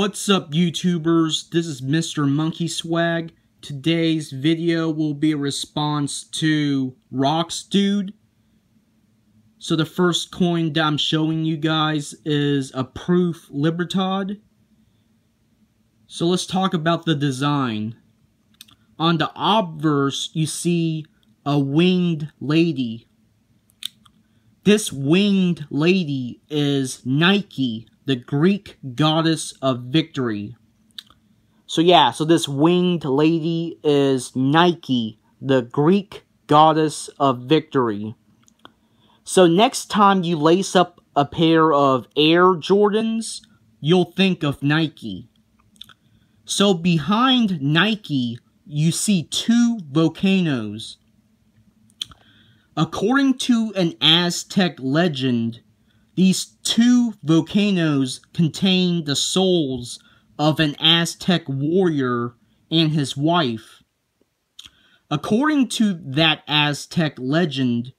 What's up, YouTubers? This is Mr. Monkey Swag. Today's video will be a response to Rocks Dude. So the first coin that I'm showing you guys is a Proof Libertad. So let's talk about the design. On the obverse, you see a winged lady. This winged lady is Nike, the Greek goddess of victory. So this winged lady is Nike, the Greek goddess of victory. So next time you lace up a pair of Air Jordans, you'll think of Nike. So behind Nike, you see two volcanoes. According to an Aztec legend, these two volcanoes contain the souls of an Aztec warrior and his wife. According to that Aztec legend,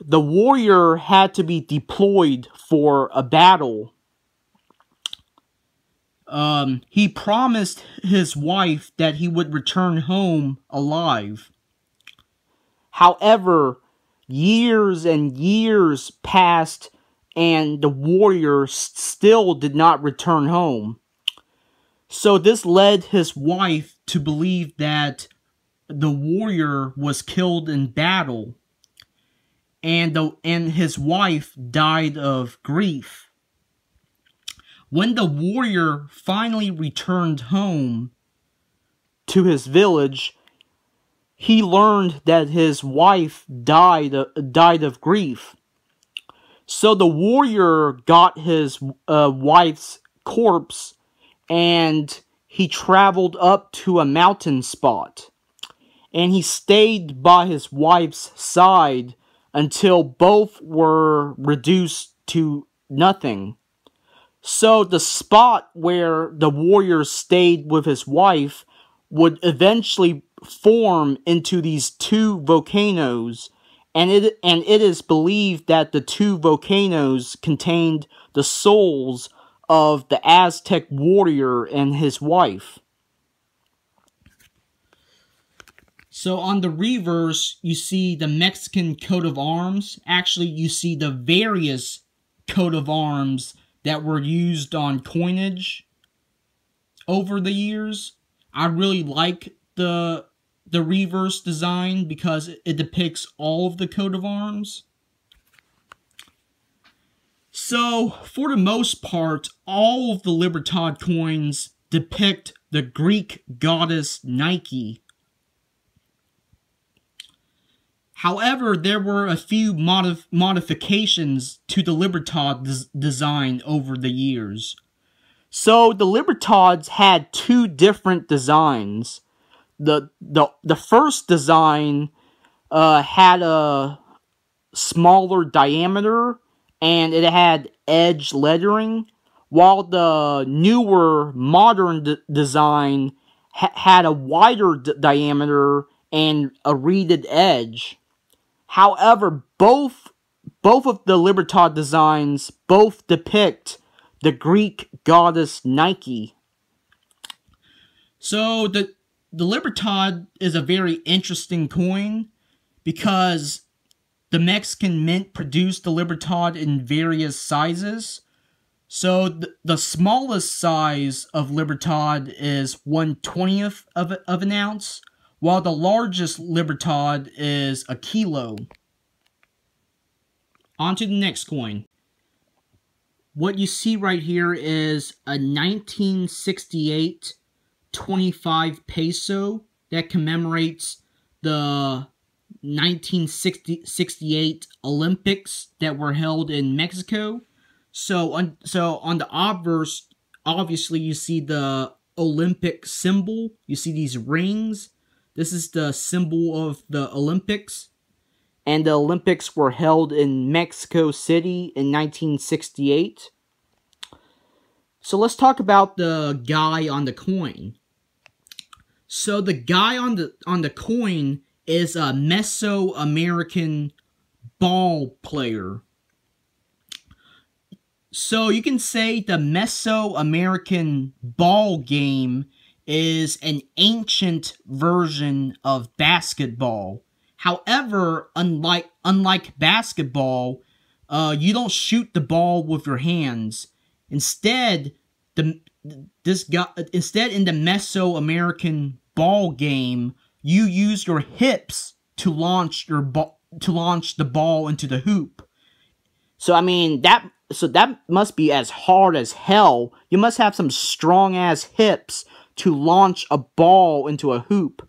the warrior had to be deployed for a battle. He promised his wife that he would return home alive. However, years and years passed and the warrior still did not return home. So this led his wife to believe that the warrior was killed in battle, and his wife died of grief. When the warrior finally returned home to his village, he learned that his wife died of grief. So the warrior got his wife's corpse and he traveled up to a mountain spot. And he stayed by his wife's side until both were reduced to nothing. So the spot where the warrior stayed with his wife would eventually form into these two volcanoes, and it is believed that the two volcanoes contained the souls of the Aztec warrior and his wife. So on the reverse, you see the Mexican coat of arms. Actually, you see the various coat of arms that were used on coinage over the years. I really like the reverse design because it depicts all of the coat of arms. So, for the most part, all of the Libertad coins depict the Greek goddess Nike. However, there were a few modifications to the Libertad design over the years. So, the Libertads had two different designs. The first design had a smaller diameter and it had edge lettering, while the newer modern design had a wider diameter and a reeded edge. However, both of the Libertad designs both depict the Greek goddess Nike. So the Libertad is a very interesting coin because the Mexican Mint produced the Libertad in various sizes. So the smallest size of Libertad is 1/20th of an ounce, while the largest Libertad is a kilo. On to the next coin. What you see right here is a 1968 25 peso that commemorates the 1968 Olympics that were held in Mexico. So on the obverse, obviously you see the Olympic symbol. You see these rings. This is the symbol of the Olympics. And the Olympics were held in Mexico City in 1968. So let's talk about the guy on the coin. So the guy on the coin is a Mesoamerican ball player. So you can say the Mesoamerican ball game is an ancient version of basketball. However, unlike basketball, you don't shoot the ball with your hands. Instead, instead in the Mesoamerican ball game, you use your hips to launch the ball into the hoop. So I mean that must be as hard as hell. You must have some strong ass hips to launch a ball into a hoop.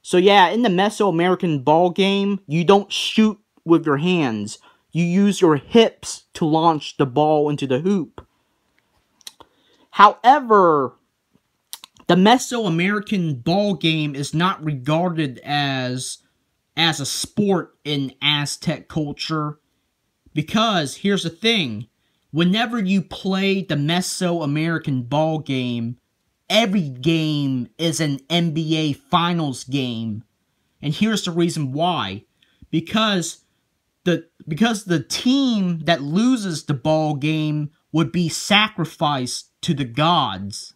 So yeah, in the Mesoamerican ball game, you don't shoot with your hands. You use your hips to launch the ball into the hoop. However, the Mesoamerican ball game is not regarded as a sport in Aztec culture, because here's the thing: whenever you play the Mesoamerican ball game, every game is an NBA Finals game. And here's the reason why. Because the team that loses the ball game would be sacrificed to the gods.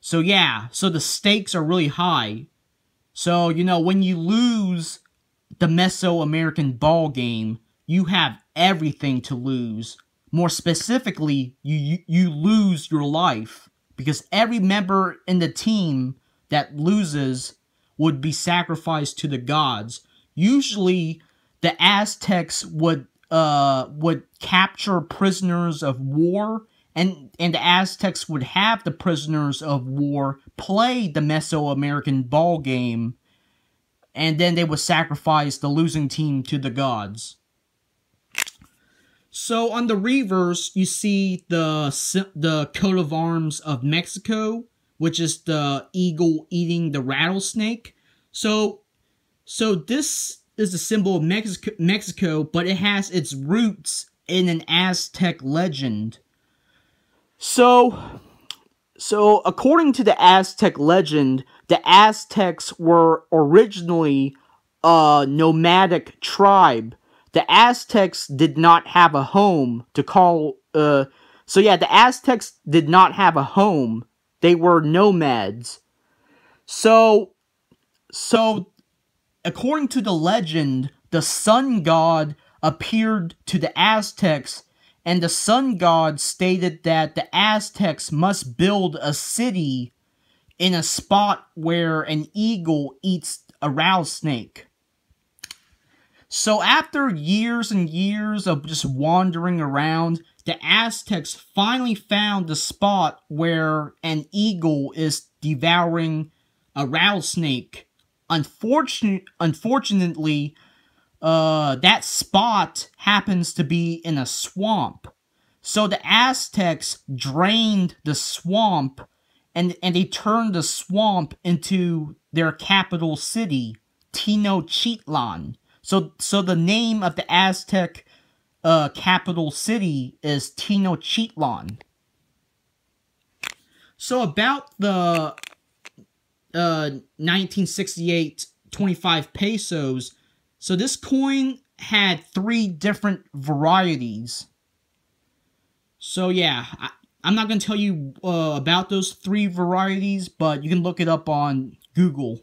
So yeah, so the stakes are really high. So, you know, when you lose the Mesoamerican ball game, you have everything to lose. More specifically, you lose your life. Because every member in the team that loses would be sacrificed to the gods. Usually, the Aztecs would capture prisoners of war, and the Aztecs would have the prisoners of war play the Mesoamerican ball game, and then they would sacrifice the losing team to the gods. So on the reverse, you see the coat of arms of Mexico, which is the eagle eating the rattlesnake. So this is a symbol of Mexico, but it has its roots in an Aztec legend. So according to the Aztec legend, the Aztecs were originally a nomadic tribe. The Aztecs did not have a home to call, the Aztecs did not have a home. They were nomads. So, according to the legend, the sun god appeared to the Aztecs, and the sun god stated that the Aztecs must build a city in a spot where an eagle eats a rattlesnake. So after years and years of just wandering around, the Aztecs finally found the spot where an eagle is devouring a rattlesnake. Unfortunately, that spot happens to be in a swamp. So the Aztecs drained the swamp, and they turned the swamp into their capital city, Tenochtitlan. So the name of the Aztec capital city is Tenochtitlan. So about the 1968 25 pesos, so this coin had 3 different varieties. So yeah, I'm not going to tell you about those 3 varieties, but you can look it up on Google.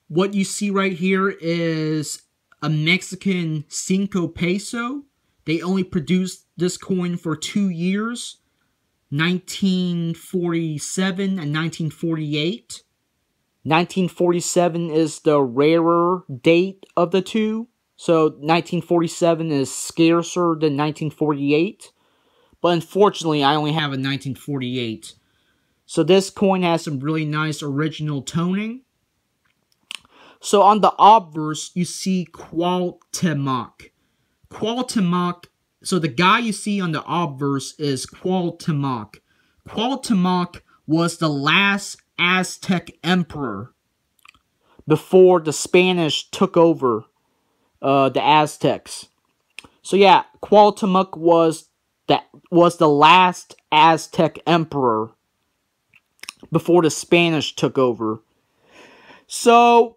What you see right here is a Mexican 5 peso. They only produced this coin for 2 years, 1947 and 1948. 1947 is the rarer date of the two. So 1947 is scarcer than 1948. But unfortunately, I only have a 1948. So this coin has some really nice original toning. So on the obverse, you see Cuauhtemoc. Cuauhtemoc, so the guy you see on the obverse is Cuauhtemoc. Cuauhtemoc was the last Aztec emperor before the Spanish took over the Aztecs. So yeah, Cuauhtemoc was the last Aztec emperor before the Spanish took over. So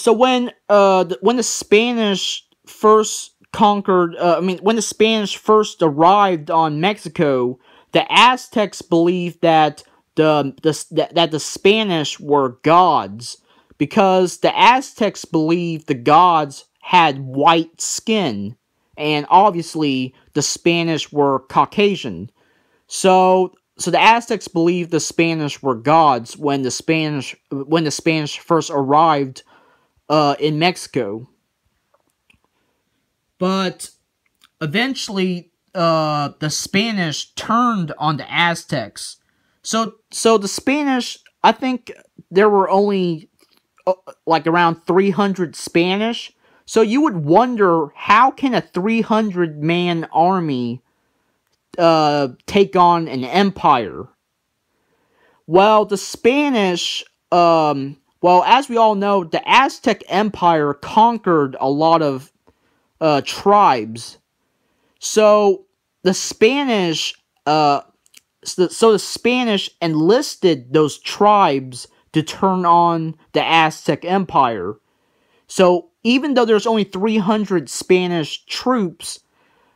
when the Spanish first conquered, when the Spanish first arrived on Mexico, the Aztecs believed that the Spanish were gods, because the Aztecs believed the gods had white skin, and obviously the Spanish were Caucasian. So the Aztecs believed the Spanish were gods when the Spanish first arrived in Mexico. But eventually, the Spanish turned on the Aztecs. So the Spanish, I think there were only like around 300 Spanish. So you would wonder, how can a 300-man army take on an empire? Well, the Spanish, as we all know, the Aztec Empire conquered a lot of tribes. So the Spanish, the Spanish enlisted those tribes to turn on the Aztec Empire. So even though there's only 300 Spanish troops,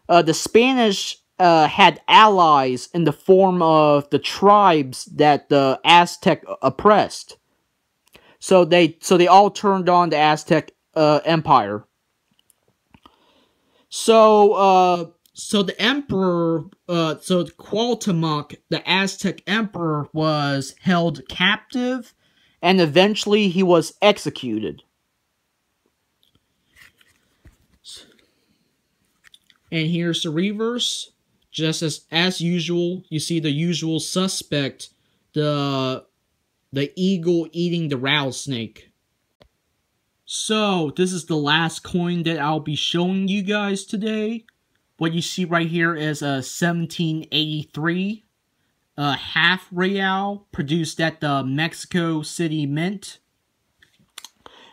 the Spanish had allies in the form of the tribes that the Aztec oppressed. So they all turned on the Aztec Empire. So the emperor, Cuauhtemoc, the Aztec emperor, was held captive, and eventually he was executed. And here's the reverse. Just as usual, you see the usual suspect, the eagle eating the rattlesnake. So, this is the last coin that I'll be showing you guys today. What you see right here is a 1783 half real produced at the Mexico City Mint.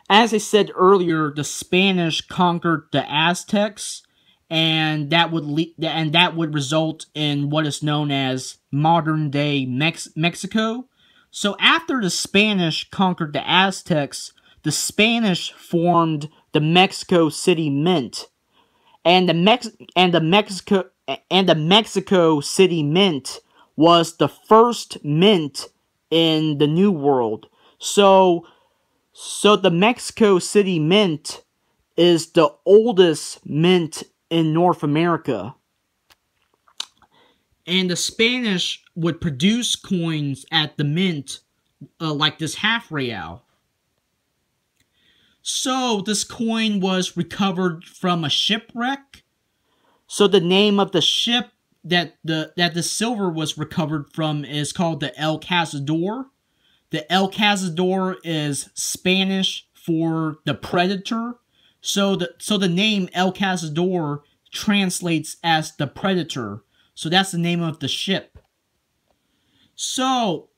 As I said earlier, the Spanish conquered the Aztecs, and that would result in what is known as modern-day Mexico. So after the Spanish conquered the Aztecs, the Spanish formed the Mexico City Mint, and the Mexico City Mint was the first mint in the New World. So the Mexico City Mint is the oldest mint in North America. And the Spanish would produce coins at the mint, like this half real. So this coin was recovered from a shipwreck. So the name of the ship that the silver was recovered from is called the El Cazador. The El Cazador is Spanish for the predator. So the name El Cazador translates as the predator. So that's the name of the ship. So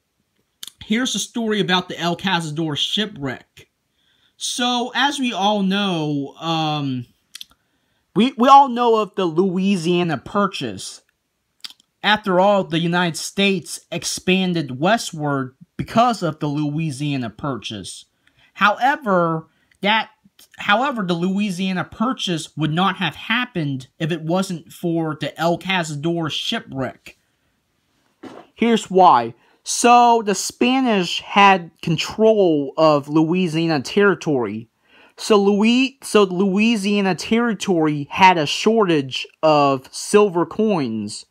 here's the story about the El Cazador shipwreck. So as we all know, we all know of the Louisiana Purchase. After all, the United States expanded westward because of the Louisiana Purchase. However, the Louisiana Purchase would not have happened if it wasn't for the El Cazador shipwreck. Here's why. So, the Spanish had control of Louisiana Territory. So Louisiana Territory had a shortage of silver coins.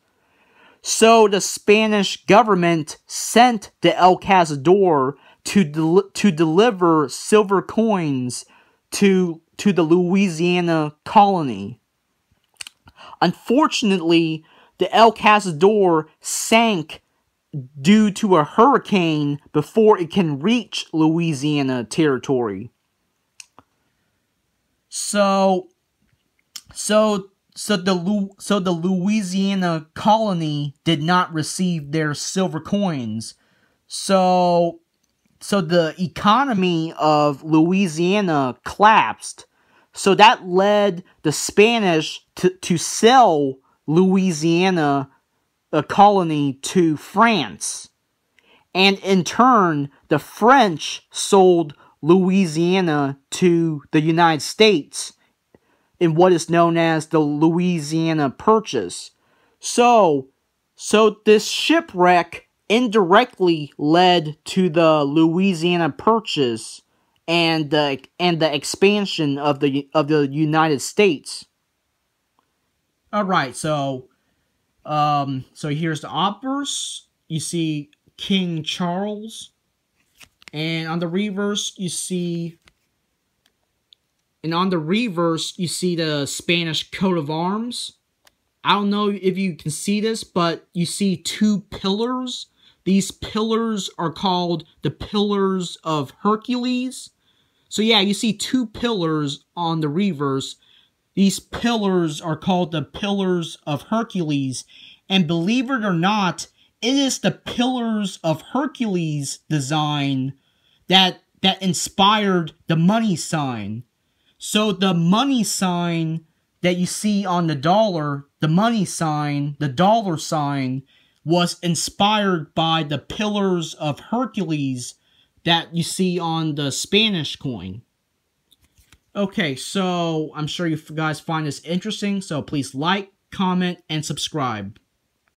So, the Spanish government sent the El Cazador to deliver silver coins to the Louisiana colony. Unfortunately, the El Cazador sank due to a hurricane before it can reach Louisiana Territory. So the Louisiana colony did not receive their silver coins. So the economy of Louisiana collapsed. So that led the Spanish to sell Louisiana colony to France. And in turn, the French sold Louisiana to the United States. in what is known as the Louisiana Purchase. So this shipwreck indirectly led to the Louisiana Purchase and the expansion of the United States. All right, so here's the obverse. You see King Charles, and on the reverse you see the Spanish coat of arms. I don't know if you can see this, but you see two pillars. These pillars are called the Pillars of Hercules. So yeah, you see two pillars on the reverse. These pillars are called the Pillars of Hercules. And believe it or not, it is the Pillars of Hercules design that inspired the money sign. So the money sign that you see on the dollar, the money sign, the dollar sign, was inspired by the Pillars of Hercules that you see on the Spanish coin. Okay, so I'm sure you guys find this interesting, so please like, comment, and subscribe.